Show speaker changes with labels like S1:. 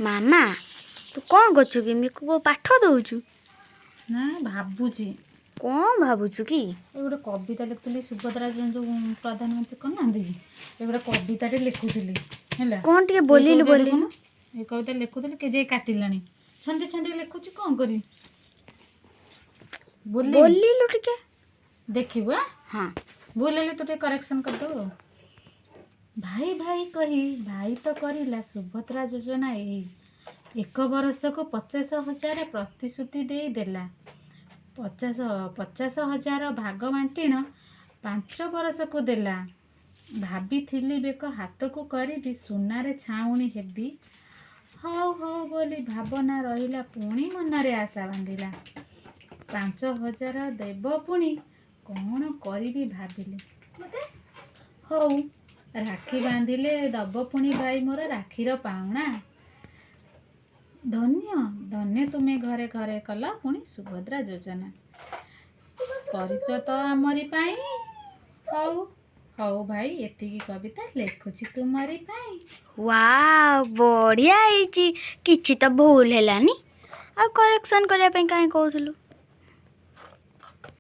S1: मामा तू कौन करछु कि मिकु को पाठ दउछु
S2: ना भाबुची
S1: कौन भाबुछु कि
S2: ए गोटे कविता लिखुली सुभद्रा जो प्रधानमंत्री करनांती ए गोटे कविताटे लिखुली हैला
S1: कौन टिके बोलिलु बोलिलु
S2: ए कविता लिखुली के जे काटिलानी छंदी छंदी लिखुची कौन करी
S1: बोलिलु टिके
S2: देखिबु
S1: हां
S2: बोलेले तो करेक्शन कर दो भाई भाई कही भाई तो करिला सुभद्रा योजना एक वर्ष को 50,000 प्रतिश्रुति दे देला 50,000 भाग बांटीण 5 वर्ष को देला भाभी बेक हाथ को करी सुनारे छाउणी हेबी हौ हौ बोली भावना रहिला पुणी मनरे आशा बांधिला 5,000 देव पुणी कौन करी भाविले हौ राखी बांधिले दब पुणी भाई मोर राखीर पाउना धन्य धन्य तुम्हें घरे घरे कला पुणी सुभद्रा योजना करिच तो आमरी पाई हौ हौ भाई एतिकी कविता लेखुची तुमरी पाई
S1: वाह बढ़िया आईची किछि तो भूल हेलानी आ करेक्शन करिया पे काहे कहउथलु